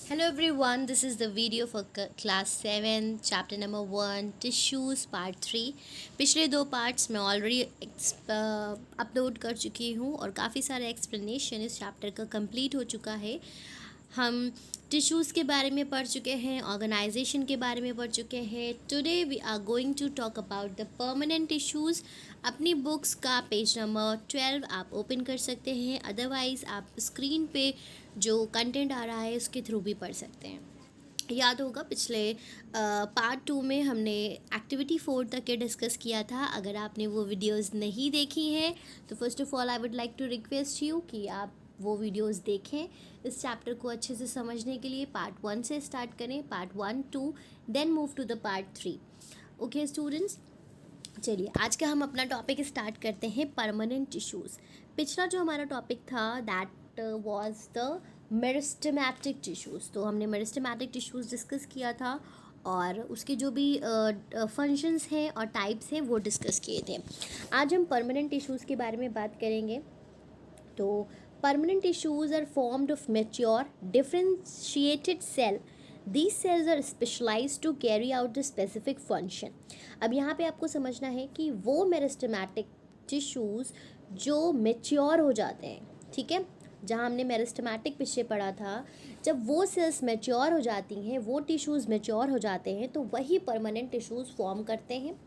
Hello everyone, this is the video for class 7 chapter number 1 tissues part 3। पिछले दो parts मैं already upload कर चुकी हूँ और काफ़ी सारा एक्सप्लेनेशन इस चैप्टर का कंप्लीट हो चुका है। हम टिश्यूज़ के बारे में पढ़ चुके हैं, ऑर्गेनाइजेशन के बारे में पढ़ चुके हैं। Today we are going to talk about the permanent tissues. अपनी बुक्स का पेज नंबर 12 आप ओपन कर सकते हैं, अदरवाइज़ आप स्क्रीन पे जो कंटेंट आ रहा है उसके थ्रू भी पढ़ सकते हैं। याद होगा पिछले पार्ट 2 में हमने एक्टिविटी 4 तक के डिस्कस किया था। अगर आपने वो वीडियोस नहीं देखी हैं तो first of all I would like to request you कि आप वो वीडियोस देखें। इस चैप्टर को अच्छे से समझने के लिए पार्ट 1 से स्टार्ट करें, part 1 2 then move to the part 3। Okay students, चलिए आज का हम अपना टॉपिक स्टार्ट करते हैं, परमानेंट टिश्यूज़। पिछला जो हमारा टॉपिक था that was the meristematic tissues. तो हमने मेरिस्टेमेटिक टिश्यूज़ डिस्कस किया था और उसके जो भी फंक्शंस हैं और टाइप्स हैं वो डिस्कस किए थे। आज हम परमानेंट टिश्यूज़ के बारे में बात करेंगे। तो permanent tissues are formed of mature differentiated cell. These cells are specialized to carry out the specific function. अब यहाँ पे आपको समझना है कि वो मेरिस्टेमेटिक टिश्यूज़ जो मेच्योर हो जाते हैं, ठीक है, जहाँ हमने मेरिस्टेमेटिक पीछे पढ़ा था, जब वो सेल्स मेच्योर हो जाती हैं, वो टिश्यूज़ मेच्योर हो जाते हैं, तो वही परमानेंट टिश्यूज़ फॉर्म करते हैं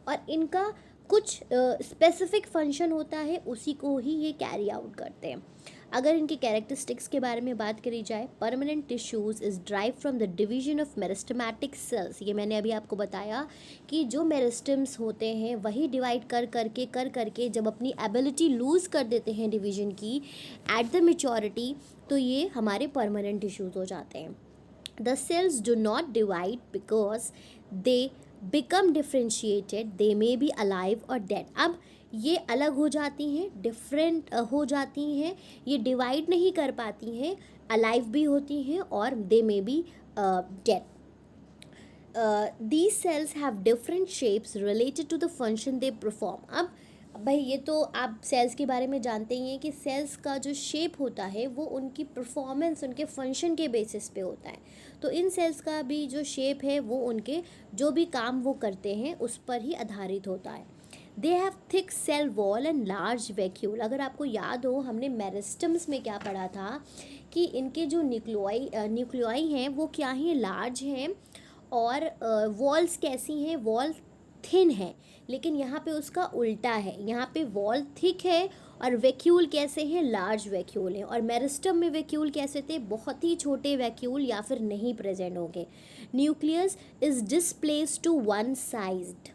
और इनका कुछ स्पेसिफिक फंक्शन होता है, उसी को ही ये कैरी आउट करते हैं। अगर इनकी कैरेक्टरिस्टिक्स के बारे में बात करी जाए, permanent tissues is drive from the division of meristematic cells. ये मैंने अभी आपको बताया कि जो मेरिस्टम्स होते हैं वही डिवाइड कर करके जब अपनी एबिलिटी लूज़ कर देते हैं डिवीजन की एट द मेच्योरिटी, तो ये हमारे परमानेंट टिश्यूज़ हो जाते हैं। The sales do not divide because they become differentiated, they may be alive और डेड। अब ये अलग हो जाती हैं, डिफरेंट हो जाती हैं, ये डिवाइड नहीं कर पाती हैं, अलाइव भी होती हैं और they may be dead. these cells have different shapes related to the function they perform। अब भाई ये तो आप सेल्स के बारे में जानते ही हैं कि सेल्स का जो शेप होता है वो उनकी परफॉर्मेंस, उनके फंक्शन के बेसिस पे होता है। तो इन सेल्स का भी जो शेप है वो उनके जो भी काम वो करते हैं उस पर ही आधारित होता है। They have thick cell wall and large vacuole. अगर आपको याद हो, हमने मेरिस्टम्स में क्या पढ़ा था कि इनके जो न्यूक्लियाई हैं वो क्या हैं, लार्ज हैं, और वॉल्स कैसी हैं, वॉल थिन है। लेकिन यहाँ पे उसका उल्टा है, यहाँ पे वॉल थिक है और वैक्यूल कैसे हैं, लार्ज वैक्यूल हैं। और मेरिस्टम में वैक्यूल कैसे थे, बहुत ही छोटे वैक्यूल या फिर नहीं प्रेजेंट होंगे। Nucleus is displaced to one side,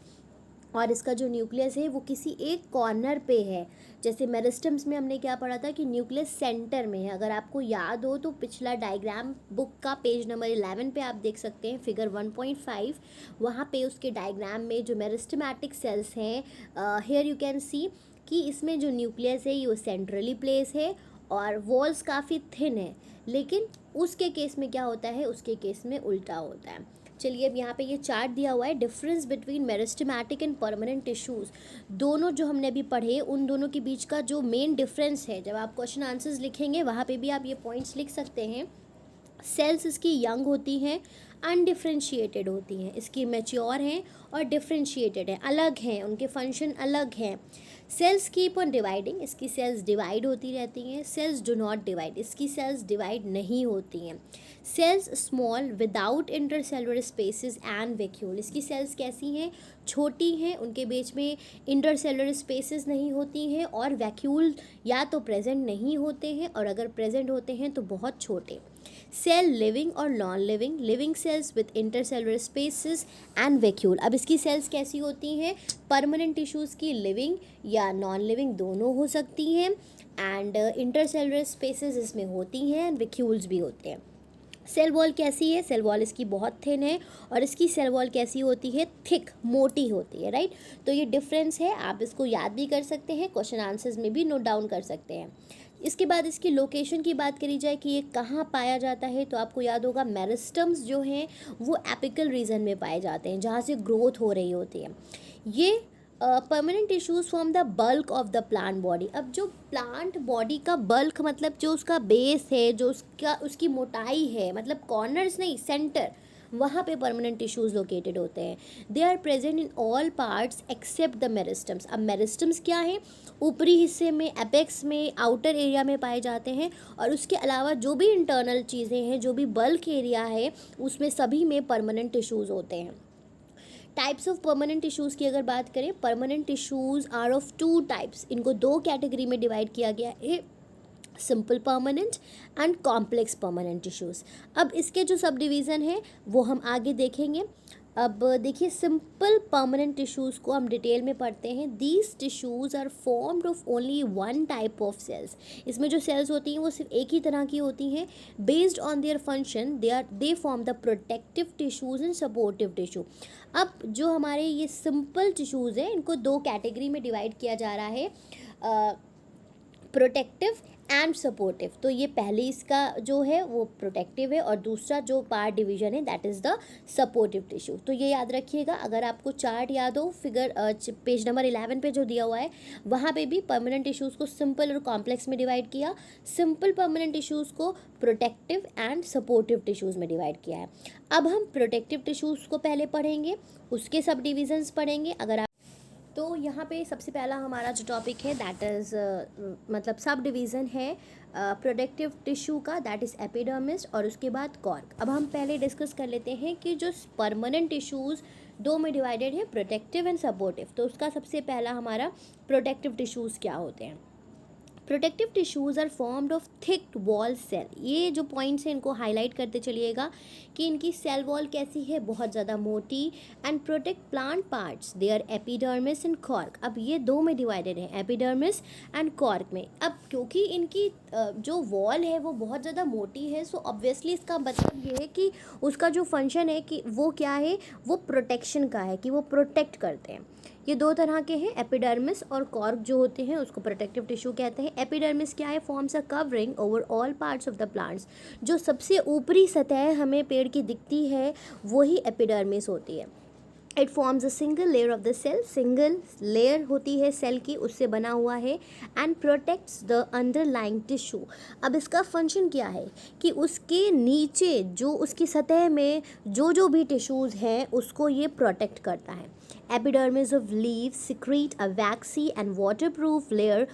और इसका जो न्यूक्लियस है वो किसी एक कॉर्नर पे है। जैसे मेरिस्टम्स में हमने क्या पढ़ा था कि न्यूक्लियस सेंटर में है। अगर आपको याद हो तो पिछला डायग्राम बुक का पेज नंबर 11 पे आप देख सकते हैं, फिगर 1.5, वहाँ पे उसके डायग्राम में जो मेरिस्टेमेटिक सेल्स हैं, हेयर यू कैन सी कि इसमें जो न्यूक्लियस है ये सेंट्रली प्लेस है और वॉल्स काफ़ी थिन है। लेकिन उसके केस में क्या होता है, उसके केस में उल्टा होता है। चलिए अब यहाँ पे ये चार्ट दिया हुआ है, difference between meristematic and permanent tissues. दोनों जो हमने अभी पढ़े उन दोनों के बीच का जो मेन डिफरेंस है, जब आप क्वेश्चन आंसर्स लिखेंगे वहाँ पे भी आप ये पॉइंट्स लिख सकते हैं। सेल्स इसकी यंग होती हैं, अनडिफ्रेंशिएटेड होती हैं, इसकी मैच्योर हैं और डिफ्रेंशिएटेड हैं, अलग हैं, उनके फंक्शन अलग हैं। सेल्स कीप ऑन डिवाइडिंग, इसकी सेल्स डिवाइड होती रहती हैं। सेल्स डू नॉट डिवाइड, इसकी सेल्स डिवाइड नहीं होती हैं। Cells small without intercellular spaces and vacuole, इसकी सेल्स कैसी हैं, छोटी हैं, उनके बीच में इंटरसेलुलर स्पेसेस नहीं होती हैं और वैक्यूल या तो प्रेजेंट नहीं होते हैं और अगर प्रेजेंट होते हैं तो बहुत छोटे। सेल लिविंग और non living, living cells with intercellular spaces and vacuole. अब इसकी सेल्स कैसी होती हैं, परमानेंट टिश्यूज़ की लिविंग या नॉन लिविंग दोनों हो सकती हैं एंड इंटरसेलुलर स्पेसेस इसमें होती हैं एंड वैक्यूल्स भी होते हैं। सेल वॉल कैसी है, सेल वॉल इसकी बहुत थिन है और इसकी सेल वॉल कैसी होती है, थिक, मोटी होती है, राइट। तो ये डिफरेंस है, आप इसको याद भी कर सकते हैं, क्वेश्चन आंसर्स में भी नोट डाउन कर सकते हैं। इसके बाद इसकी लोकेशन की बात करी जाए कि ये कहाँ पाया जाता है, तो आपको याद होगा मेरिस्टम्स जो हैं वो एपिकल रीजन में पाए जाते हैं, जहाँ से ग्रोथ हो रही होती है। ये permanent tissues form the bulk of the plant body. अब जो प्लांट बॉडी का बल्क मतलब जो उसका बेस है, जो उसकी मोटाई है, मतलब कॉर्नर्स नहीं, सेंटर, वहाँ पे परमानेंट टिश्यूज़ लोकेटेड होते हैं। They are present in all parts except the meristems. अब मेरिस्टम्स क्या है? ऊपरी हिस्से में, एपेक्स में, आउटर एरिया में पाए जाते हैं, और उसके अलावा जो भी इंटरनल चीज़ें हैं, जो भी बल्क एरिया है, उसमें सभी में परमानेंट टिश्यूज़ होते हैं। टाइप्स ऑफ परमानेंट टिश्यूज़ की अगर बात करें, permanent tissues are of two types. इनको दो कैटेगरी में डिवाइड किया गया है, simple permanent and complex permanent tissues. अब इसके जो सब डिवीज़न है वो हम आगे देखेंगे। अब देखिए, सिंपल परमानेंट टिश्यूज़ को हम डिटेल में पढ़ते हैं। These tissues are formed of only one type of cells. इसमें जो सेल्स होती हैं वो सिर्फ एक ही तरह की होती हैं। Based on their function they form the protective tissues and supportive tissue. अब जो हमारे ये सिंपल टिश्यूज़ हैं, इनको दो कैटेगरी में डिवाइड किया जा रहा है, प्रोटेक्टिव एंड सपोर्टिव। तो ये पहले इसका जो है वो प्रोटेक्टिव है, और दूसरा जो पार्ट डिवीजन है that is the supportive tissue. तो ये याद रखिएगा। अगर आपको चार्ट याद हो, फिगर पेज नंबर 11 पे जो दिया हुआ है, वहाँ पे भी परमानेंट टिश्यूज़ को सिंपल और कॉम्प्लेक्स में डिवाइड किया, सिंपल परमानेंट टिश्यूज़ को प्रोटेक्टिव एंड सपोर्टिव टिश्यूज़ में डिवाइड किया है। अब हम प्रोटेक्टिव टिश्यूज़ को पहले पढ़ेंगे, उसके सब डिविजन्स पढ़ेंगे। अगर तो यहाँ पे सबसे पहला हमारा जो टॉपिक है दैट इज़ मतलब सब डिवीज़न है प्रोडक्टिव टिश्यू का, दैट इज़ एपिडर्मिस, और उसके बाद कॉर्क। अब हम पहले डिस्कस कर लेते हैं कि जो परमानेंट टिश्यूज़ दो में डिवाइडेड है, प्रोटेक्टिव एंड सपोर्टिव। तो उसका सबसे पहला हमारा प्रोटेक्टिव टिश्यूज़ क्या होते हैं। Protective tissues are formed of thick wall cell. ये जो पॉइंट्स हैं इनको हाईलाइट करते चलिएगा कि इनकी सेल वॉल कैसी है, बहुत ज़्यादा मोटी, and protect plant parts. They are epidermis and cork. अब ये दो में डिवाइडेड है, एपिडर्मिस एंड कॉर्क में। अब क्योंकि इनकी जो वॉल है वो बहुत ज़्यादा मोटी है, सो ऑब्वियसली इसका मतलब ये है कि उसका जो फंक्शन है कि वो क्या है, वो प्रोटेक्शन का है, कि वो प्रोटेक्ट करते हैं। ये दो तरह के हैं, एपिडर्मिस और कॉर्क जो होते हैं उसको प्रोटेक्टिव टिश्यू कहते हैं। एपिडर्मिस क्या है? Forms a covering over all parts of the plants. जो सबसे ऊपरी सतह हमें पेड़ की दिखती है वही एपिडर्मिस होती है। It forms a single layer of the cell. Single layer होती है सेल की, उससे बना हुआ है, and protects the underlying tissue. अब इसका फंक्शन क्या है कि उसके नीचे जो उसकी सतह में जो भी टिश्यूज़ हैं उसको ये प्रोटेक्ट करता है। Epidermis of leaves secrete a vaccine and waterproof layer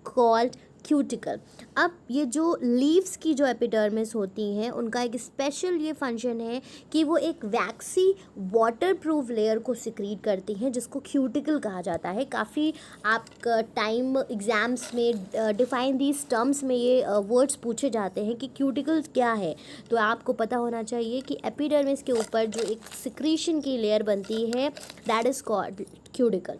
called cuticle. अब ये जो लीव्स की जो एपिडर्मिस होती हैं उनका एक स्पेशल ये फंक्शन है कि वो एक वैक्सी वाटरप्रूफ लेयर को सिक्रीट करती हैं, जिसको क्यूटिकल कहा जाता है। काफ़ी आप टाइम एग्जाम्स में डिफाइन दीज टर्म्स में ये वर्ड्स पूछे जाते हैं कि क्यूटिकल क्या है, तो आपको पता होना चाहिए कि एपिडर्मिस के ऊपर जो एक सिक्रीशन की लेयर बनती है दैट इज़ कॉल्ड क्यूटिकल।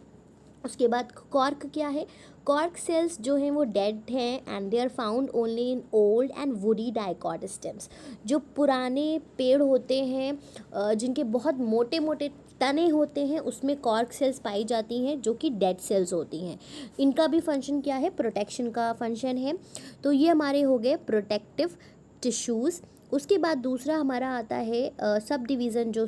उसके बाद कॉर्क क्या है? कॉर्क सेल्स जो हैं वो डेड हैं, and they are found only in old and woody dicot stems. जो पुराने पेड़ होते हैं जिनके बहुत मोटे मोटे तने होते हैं उसमें कॉर्क सेल्स पाई जाती हैं, जो कि डेड सेल्स होती हैं। इनका भी फंक्शन क्या है? प्रोटेक्शन का फंक्शन है। तो ये हमारे हो गए प्रोटेक्टिव टिश्यूज़। उसके बाद दूसरा हमारा आता है सब डिवीज़न जो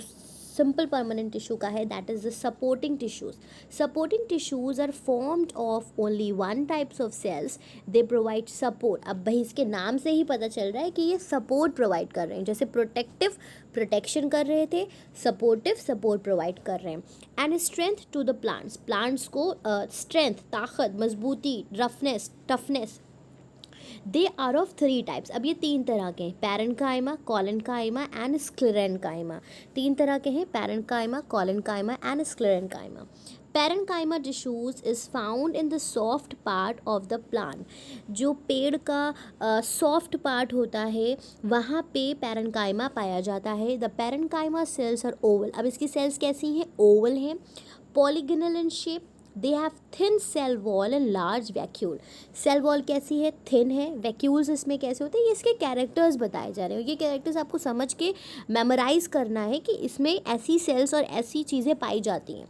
सिंपल परमानेंट टिश्यू का है, that is the supporting tissues. Supporting tissues are formed of only one types of cells. They provide support. अब भाई इसके नाम से ही पता चल रहा है कि ये सपोर्ट प्रोवाइड कर रहे हैं। जैसे प्रोटेक्टिव प्रोटेक्शन कर रहे थे, सपोर्टिव सपोर्ट प्रोवाइड कर रहे हैं। And strength to the plants. Plants को स्ट्रेंथ, ताकत, मजबूती, roughness, toughness. They are of three types. अब ये तीन तरह के हैं, पैरेन्काइमा, कॉलेन्काइमा एंड स्क्लेरेन्काइमा। तीन तरह के हैं, parenchyma, collenchyma and sclerenchyma. Parenchyma tissues is found in the soft part of the plant. जो पेड़ का सॉफ्ट पार्ट होता है वहाँ पे पैरेन्काइमा पाया जाता है। The parenchyma cells are oval. अब इसकी सेल्स कैसी हैं? ओवल हैं, polygonal in shape. They have thin cell wall and large vacuole. Cell wall कैसी है? थिन है। वैक्यूल्स इसमें कैसे होते हैं? ये इसके कैरेक्टर्स बताए जा रहे हैं। ये कैरेक्टर्स आपको समझ के मेमोराइज करना है कि इसमें ऐसी सेल्स और ऐसी चीज़ें पाई जाती हैं।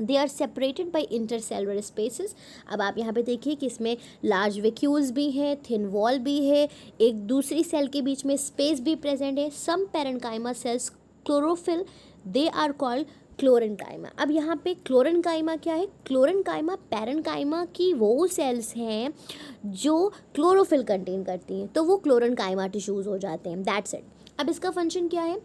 They are separated by intercellular spaces. अब आप यहाँ पे देखिए कि इसमें लार्ज वैक्यूल्स भी हैं, थिन वॉल भी है, एक दूसरी सेल के बीच में स्पेस भी प्रेजेंट है। Some parenchyma cells chlorophyll, they are called chlorenchyma. अब यहाँ पे क्लोरेन्काइमा क्या है? क्लोरेन्काइमा पैरेन्काइमा की वो सेल्स हैं जो क्लोरोफिल कंटेन करती हैं, तो वो क्लोरेन्काइमा टिश्यूज़ हो जाते हैं, दैट्स इट। अब इसका फंक्शन क्या है?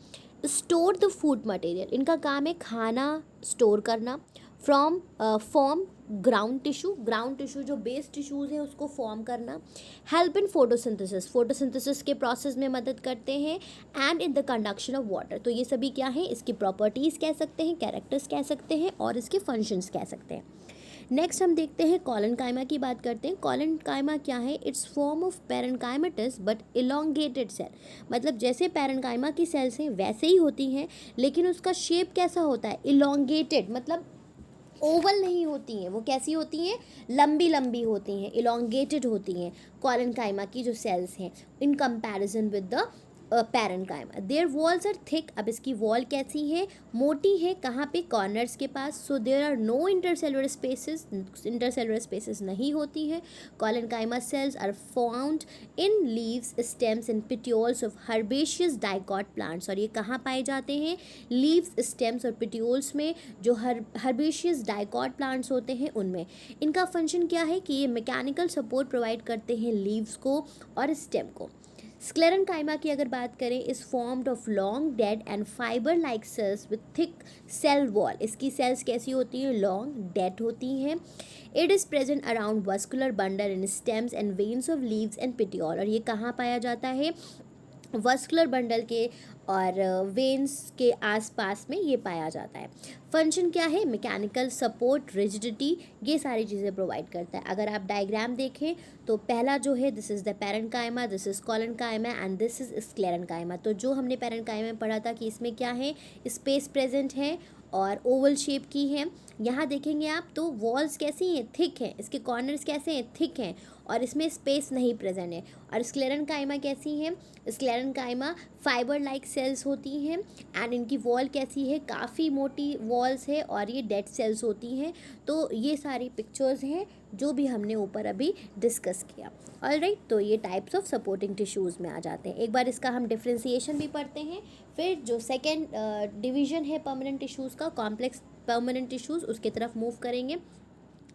Store the food material. इनका काम है खाना स्टोर करना, फॉर्म ग्राउंड टिश्यू जो बेस टिश्यूज़ हैं उसको फॉर्म करना, हेल्प इन फोटोसिंथेसिस के प्रोसेस में मदद करते हैं, and in the conduction of water. तो ये सभी क्या है? इसकी प्रॉपर्टीज़ कह सकते हैं, कैरेक्टर्स कह सकते हैं, और इसके फंक्शंस कह सकते हैं। नेक्स्ट हम देखते हैं कॉलेनकाइमा की बात करते हैं। कॉलेनकाइमा क्या है? It's form of parenchymatous but elongated cell. मतलब जैसे पैरेन्काइमा की सेल्स हैं वैसे ही होती हैं, लेकिन उसका शेप कैसा होता है? इलोंगेटेड, मतलब ओवल नहीं होती हैं, वो कैसी होती हैं? लंबी लंबी होती हैं, इलोंगेटेड होती हैं कॉलेनकाइमा की जो सेल्स हैं, in comparison with the parenchyma. Their walls are thick. अब इसकी वॉल कैसी है? मोटी है। कहाँ पे? कॉर्नर्स के पास। So there are no intercellular spaces नहीं होती हैं। Collenchyma cells are found in leaves, stems and petioles of herbaceous dicot plants. और ये कहाँ पाए जाते हैं? लीव्स, स्टेम्स और पिट्यूल्स में, जो हर्बेशियस डाइकॉट प्लांट्स होते हैं उनमें। इनका फंक्शन क्या है? कि ये मैकेनिकल सपोर्ट प्रोवाइड करते हैं लीव्स को और स्टेम को। स्क्लेरेन्काइमा की अगर बात करें, is formed of long dead and fibre like cells with thick cell wall. इसकी सेल्स कैसी होती हैं? लॉन्ग डेड होती हैं। It is present around vascular bundle in stems and veins of leaves and petiole. और ये कहाँ पाया जाता है? वस्कुलर बंडल के और वेन्स के आसपास में ये पाया जाता है। फंक्शन क्या है? मैकेनिकल सपोर्ट, रिजिडिटी, ये सारी चीज़ें प्रोवाइड करता है। अगर आप डायग्राम देखें तो पहला जो है, this is the parenchyma, this is collenchyma and this is sclerenchyma. तो जो हमने पैरेन्काइमा में पढ़ा था कि इसमें क्या है? स्पेस प्रेजेंट है और ओवल शेप की है। यहाँ देखेंगे आप तो वॉल्स कैसी हैं? थिक हैं। इसके कॉर्नर्स कैसे हैं? थिक हैं, और इसमें स्पेस नहीं प्रेजेंट है। और स्क्लेरेन्काइमा कैसी हैं? स्क्लेरेन्काइमा फाइबर लाइक सेल्स होती हैं, एंड इनकी वॉल कैसी है? काफ़ी मोटी वॉल्स है, और ये डेड सेल्स होती हैं। तो ये सारी पिक्चर्स हैं जो भी हमने ऊपर अभी डिस्कस किया। ऑलराइट, तो ये टाइप्स ऑफ सपोर्टिंग टिश्यूज़ में आ जाते हैं। एक बार इसका हम डिफ्रेंसिएशन भी पढ़ते हैं, फिर जो सेकेंड डिवीज़न है परमानेंट टिश्यूज़ का, कॉम्प्लेक्स परमानेंट टिश्यूज़, उसकी तरफ मूव करेंगे।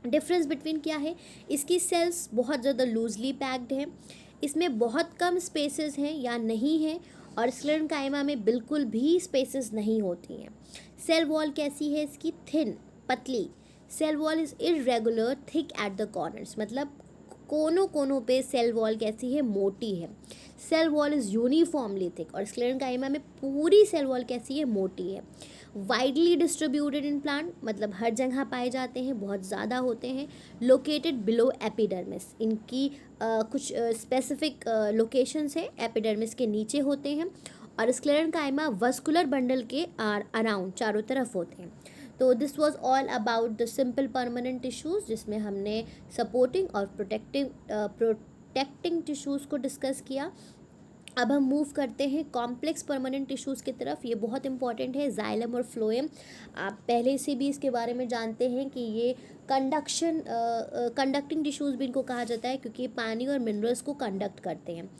डिफरेंस बिटवीन क्या है? इसकी सेल्स बहुत ज़्यादा लूजली पैक्ड हैं, इसमें बहुत कम स्पेसेस हैं या नहीं हैं, और स्क्लेरेन्काइमा में बिल्कुल भी स्पेसेस नहीं होती हैं। सेल वॉल कैसी है इसकी? थिन, पतली। Cell wall is irregular, thick at the corners, मतलब कोनों कोनों पे सेल वॉल कैसी है? मोटी है। Cell wall is uniformly thick, और स्क्लेरेन्काइमा में पूरी सेल वॉल कैसी है? मोटी है। वाइडली डिस्ट्रीब्यूटेड इन प्लांट, मतलब हर जगह पाए जाते हैं, बहुत ज़्यादा होते हैं। लोकेटेड बिलो एपिडर्मिस, इनकी कुछ स्पेसिफिक लोकेशंस है, एपिडर्मिस के नीचे होते हैं। और स्क्लेरेन्काइमा वस्कुलर बंडल के अराउंड, चारों तरफ होते हैं। तो this was all about the simple permanent tissues, जिसमें हमने सपोर्टिंग और प्रोटेक्टिंग टिश्यूज़ को डिस्कस किया। अब हम मूव करते हैं कॉम्प्लेक्स परमानेंट टिश्यूज़ की तरफ। ये बहुत इंपॉर्टेंट है, जाइलम और फ्लोएम। आप पहले से भी इसके बारे में जानते हैं कि ये कंडक्टिंग टिश्यूज़ भी इनको कहा जाता है, क्योंकि ये पानी और मिनरल्स को कंडक्ट करते हैं।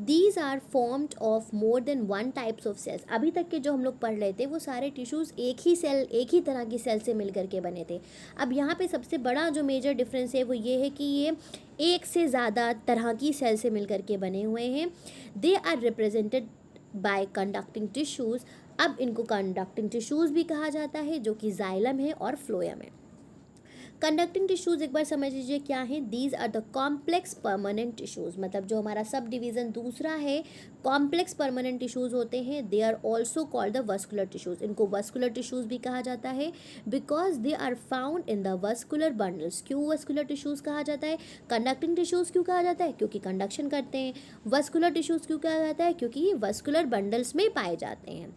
These are formed of more than one types of cells. अभी तक के जो हम लोग पढ़ रहे थे वो सारे टिश्यूज़ एक ही तरह की सेल से मिल करके बने थे। अब यहाँ पे सबसे बड़ा जो मेजर डिफरेंस है वो ये है कि ये एक से ज़्यादा तरह की सेल से मिल करके बने हुए हैं। They are represented by conducting tissues. अब इनको कंडक्टिंग टिश्यूज़ भी कहा जाता है, जो कि जाइलम है और फ्लोएम है। कंडक्टिंग टिश्यूज़ एक बार समझ लीजिए क्या है? These are the complex permanent tissues, मतलब जो हमारा सब डिवीज़न दूसरा है, कॉम्प्लेक्स परमानेंट टिश्यूज़ होते हैं। They are also called the vascular tissues. इनको वस्कुलर टिश्यूज़ भी कहा जाता है, because they are found in the vascular bundles. क्यों वस्कुलर टिश्यूज़ कहा जाता है? कंडक्टिंग टिश्यूज़ क्यों कहा जाता है? क्योंकि कंडक्शन करते हैं। वस्कुलर टिश्यूज़ क्यों कहा जाता है? क्योंकि ये वस्कुलर बंडल्स में पाए जाते हैं।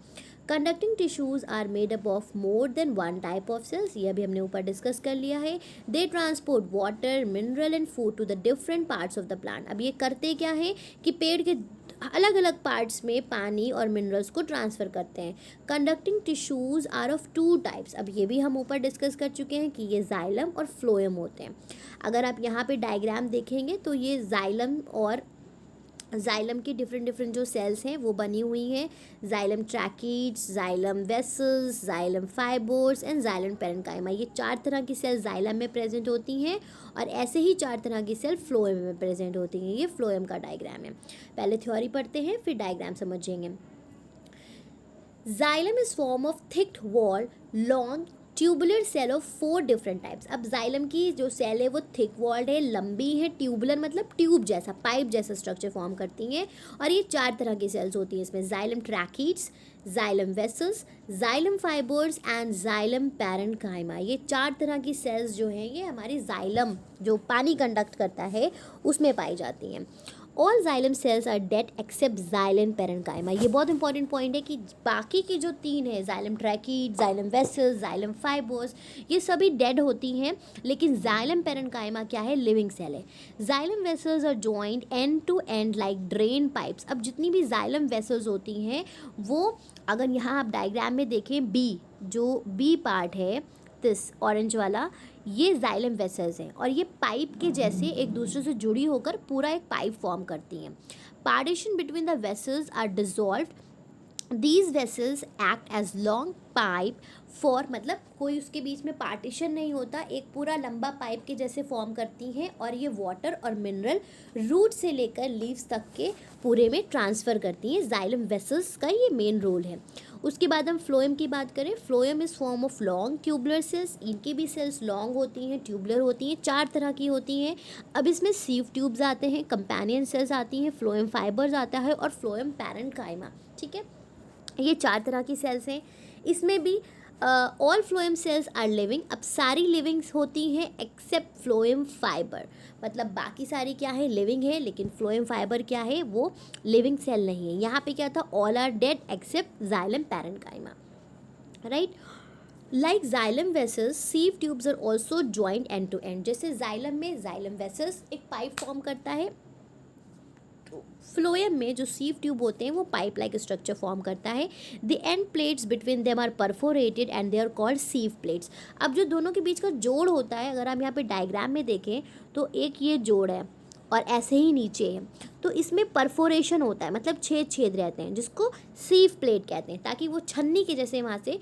Conducting tissues are made up of more than one type of cells. ये अभी हमने ऊपर डिस्कस कर लिया है। They transport water, mineral and food to the different parts of the plant. अब ये करते क्या है कि पेड़ के अलग अलग पार्ट्स में पानी और मिनरल्स को ट्रांसफ़र करते हैं। Conducting tissues are of two types. अब ये भी हम ऊपर डिस्कस कर चुके हैं कि ये जाइलम और फ्लोएम होते हैं। अगर आप यहाँ पे डायग्राम देखेंगे तो ये जाइलम और जाइलम की डिफरेंट डिफरेंट जो सेल्स हैं वो बनी हुई हैं, xylem tracheids, xylem vessels, xylem fibres and xylem parenchyma. ये 4 तरह की सेल जाइलम में प्रेजेंट होती हैं और ऐसे ही 4 तरह की सेल फ्लोएम में प्रेजेंट होती हैं। ये फ्लोएम का डायग्राम है। पहले थ्योरी पढ़ते हैं फिर डायग्राम समझेंगे। Xylem is form of thick wall long tubular cell of 4 different types. अब जाइलम की जो सेल है वो थिक वॉल्ड है, लंबी है, ट्यूबुलर मतलब ट्यूब जैसा, पाइप जैसा स्ट्रक्चर फॉर्म करती हैं और ये 4 तरह की सेल्स होती हैं इसमें, xylem tracheids, xylem vessels, xylem fibres and xylem parenchyma. ये 4 तरह की सेल्स जो हैं ये हमारी जाइलम जो पानी कंडक्ट करता है उसमें पाई जाती हैं। All xylem cells are dead except xylem parenchyma. ये बहुत इंपॉर्टेंट पॉइंट है कि बाकी की जो 3 है, xylem tracheid, xylem vessels, xylem fibres, ये सभी डेड होती हैं, लेकिन जाइलम पेरेन्काइमा क्या है, लिविंग सेल है। Xylem vessels are joint end to end like drain pipes. अब जितनी भी जाइलम वेसल्स होती हैं वो, अगर यहाँ आप डायग्राम में देखें, जो बी पार्ट है दिस ऑरेंज वाला, ये जाइलम वेसल्स हैं और ये पाइप के जैसे एक दूसरे से जुड़ी होकर पूरा एक पाइप फॉर्म करती हैं। Partition between the vessels are dissolved. These vessels act as long pipe for, मतलब कोई उसके बीच में पार्टीशन नहीं होता, एक पूरा लंबा पाइप के जैसे फॉर्म करती हैं और ये वाटर और मिनरल रूट से लेकर लीव्स तक के पूरे में ट्रांसफ़र करती हैं। जाइलम वेसल्स का ये मेन रोल है। उसके बाद हम फ्लोएम की बात करें। Phloem is form of long tubular cells. इनकी भी सेल्स लॉन्ग होती हैं, ट्यूबुलर होती हैं, 4 तरह की होती हैं। अब इसमें सीव ट्यूब्स आते हैं, कंपेनियन सेल्स आती हैं, फ्लोएम फाइबर्स आता है और फ्लोएम पेरेन्काइमा। ठीक है, ये 4 तरह की सेल्स हैं। इसमें भी all phloem cells are living. अब सारी लिविंग्स होती हैं एक्सेप्ट फ्लोएम फाइबर, मतलब बाकी सारी क्या है, लिविंग है, लेकिन फ्लोएम फाइबर क्या है, वो लिविंग सेल नहीं है। यहाँ पे क्या था, all are dead except xylem parenchyma, right. Like xylem vessels, sieve tubes are also joint end to end. जैसे जाइलम में जाइलम वेसल्स एक पाइप फॉर्म करता है, फ्लोएम में जो सीव ट्यूब होते हैं वो पाइप लाइक स्ट्रक्चर फॉर्म करता है। The end plates between them are perforated and they are called sieve plates. अब जो दोनों के बीच का जोड़ होता है, अगर हम यहाँ पे डायग्राम में देखें तो एक ये जोड़ है और ऐसे ही नीचे है, तो इसमें परफोरेशन होता है, मतलब छेद रहते हैं, जिसको सीव प्लेट कहते हैं, ताकि वो छन्नी के जैसे वहाँ से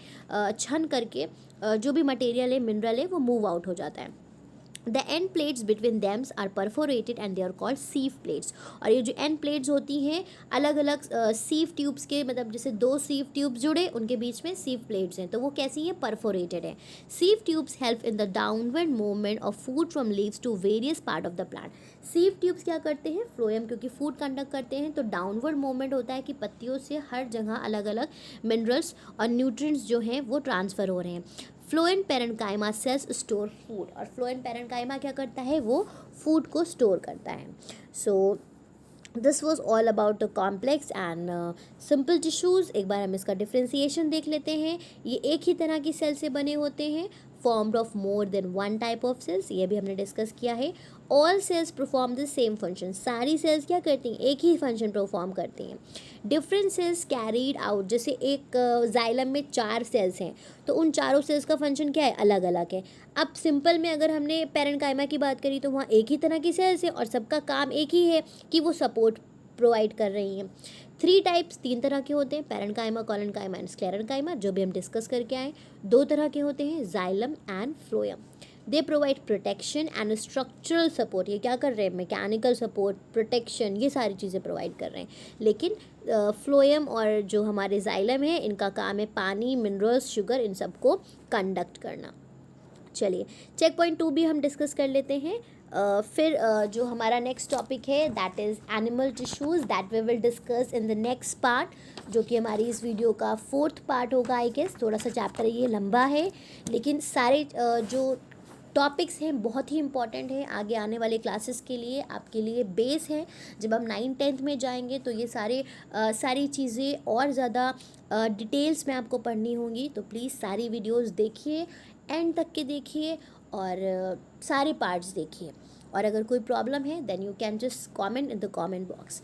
छन करके जो भी मटेरियल है, मिनरल है, वो मूव आउट हो जाता है। The end plates between them are perforated and they are called sieve plates. और ये जो एंड प्लेट्स होती हैं अलग अलग सीव ट्यूब्स के, मतलब जैसे 2 सीव ट्यूब्स जुड़े, उनके बीच में सीव प्लेट्स हैं, तो वो कैसी हैं, परफोरेटेड है। Sieve tubes help in the downward movement of food from leaves to various part of the plant. Sieve tubes क्या करते हैं, फ्लोएम क्योंकि फूड कंडक्ट करते हैं, तो डाउनवर्ड मूवमेंट होता है कि पत्तियों से हर जगह अलग अलग मिनरल्स और न्यूट्रिएंट्स जो हैं वो ट्रांसफ़र हो रहे हैं। Phloem parenchyma cells store food, और फ्लोएम पेरेन्काइमा क्या करता है, वो फूड को स्टोर करता है। So this was all about the complex and simple tissues. एक बार हम इसका डिफ्रेंसिएशन देख लेते हैं। ये एक ही तरह की सेल से बने होते हैं, formed of more than 1 type of cells, ये भी हमने डिस्कस किया है। All cells perform the same function. सारी सेल्स क्या करती हैं, एक ही फंक्शन परफॉर्म करती हैं। डिफरेंट सेल्स कैरीड आउट, जैसे एक जाइलम में 4 सेल्स हैं, तो उन चारों सेल्स का फंक्शन क्या है, अलग अलग है। अब सिंपल में अगर हमने पेरेन्काइमा की बात करी तो वहाँ एक ही तरह की सेल्स है और सबका काम एक ही है कि वो सपोर्ट प्रोवाइड कर रही हैं। 3 टाइप्स, 3 तरह के होते हैं, पेरेन्काइमा, कोलेन्काइमा एंड स्क्लेरेन्काइमा, जो भी हम डिस्कस करके आए। 2 तरह के होते हैं, xylem and phloem. They provide protection and structural support. ये क्या कर रहे हैं, मैकेनिकल सपोर्ट, प्रोटेक्शन, ये सारी चीज़ें प्रोवाइड कर रहे हैं। लेकिन फ्लोएम और जो हमारे जाइलम है, इनका काम है पानी, मिनरल्स, शुगर, इन सबको कंडक्ट करना। चलिए चेक पॉइंट 2 भी हम डिस्कस कर लेते हैं। फिर जो हमारा नेक्स्ट टॉपिक है that is animal tissues, that we will discuss in the next part, जो कि हमारी इस वीडियो का 4th पार्ट होगा आई गेस। थोड़ा सा चैप्टर ये लंबा है, लेकिन सारे जो टॉपिक्स हैं बहुत ही इंपॉर्टेंट है आगे आने वाले क्लासेस के लिए, आपके लिए बेस है। जब हम 9th-10th में जाएंगे तो ये सारी चीज़ें और ज़्यादा डिटेल्स में आपको पढ़नी होंगी, तो प्लीज़ सारी वीडियोस देखिए, एंड तक के देखिए और सारे पार्ट्स देखिए। और अगर कोई प्रॉब्लम है then you can just comment in the comment box.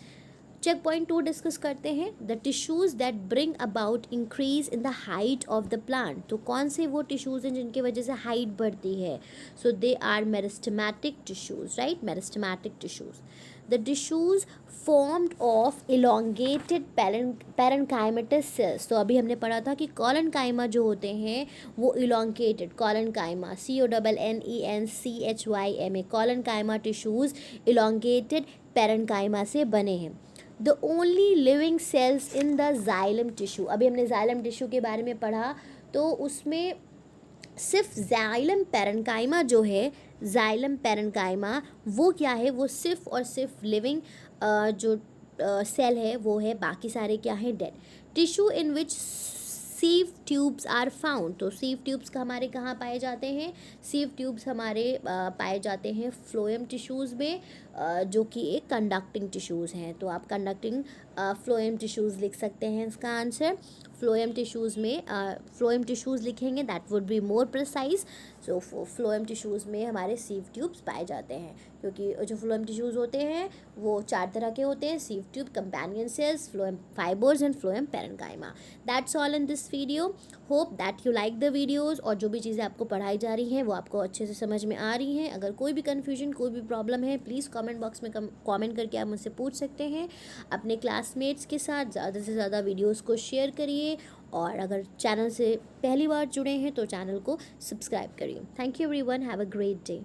Check point 2 discuss करते हैं, the tissues that bring about increase in the height of the plant. तो कौन से वो टिश्यूज़ हैं जिनकी वजह से हाइट बढ़ती है, so they are meristematic tissues, right, meristematic tissues. The tissues formed of elongated parenchymatous cells. तो अभी हमने पढ़ा था कि कॉलनकाइमा जो होते हैं वो elongated, collenchyma CONNENCHYMA, collenchyma tissues elongated parenchyma से बने हैं। The only living cells in the xylem tissue, अभी हमने जाइलम टिश्यू के बारे में पढ़ा, तो उसमें सिर्फ जाइलम पैरेन्काइमा जो है, जाइलम पैरेन्काइमा वो क्या है, वो सिर्फ और सिर्फ लिविंग जो सेल है वो है, बाकी सारे क्या है, dead. Tissue in which sieve tubes are found, तो सीव ट्यूब्स का हमारे कहाँ पाए जाते हैं, सीव ट्यूब्स हमारे पाए जाते हैं फ्लोएम टिश्यूज़ में, जो कि एक कंडक्टिंग टिश्यूज़ हैं। तो आप कंडक्टिंग फ्लोएम टिश्यूज़ लिख सकते हैं इसका आंसर। फ्लोएम टिश्यूज़ में फ्लोएम टिश्यूज़ लिखेंगे, that would be more precise. So phloem tissues में हमारे सीव ट्यूब्स पाए जाते हैं, क्योंकि जो फ्लोएम टिश्यूज़ होते हैं वो 4 तरह के होते हैं, sieve tube, companion cells, phloem fibres and phloem parenchyma. That's all in this video. Hope that you like the videos, और जो भी चीज़ें आपको पढ़ाई जा रही हैं वो आपको अच्छे से समझ में आ रही हैं। अगर कोई भी कन्फ्यूजन, कोई भी प्रॉब्लम है, प्लीज़ कमेंट बॉक्स में कमेंट करके आप मुझसे पूछ सकते हैं। अपने क्लासमेट्स के साथ ज़्यादा से ज़्यादा वीडियोज़ को शेयर करिए, और अगर चैनल से पहली बार जुड़े हैं तो चैनल को सब्सक्राइब करिए। Thank you everyone, have a great day.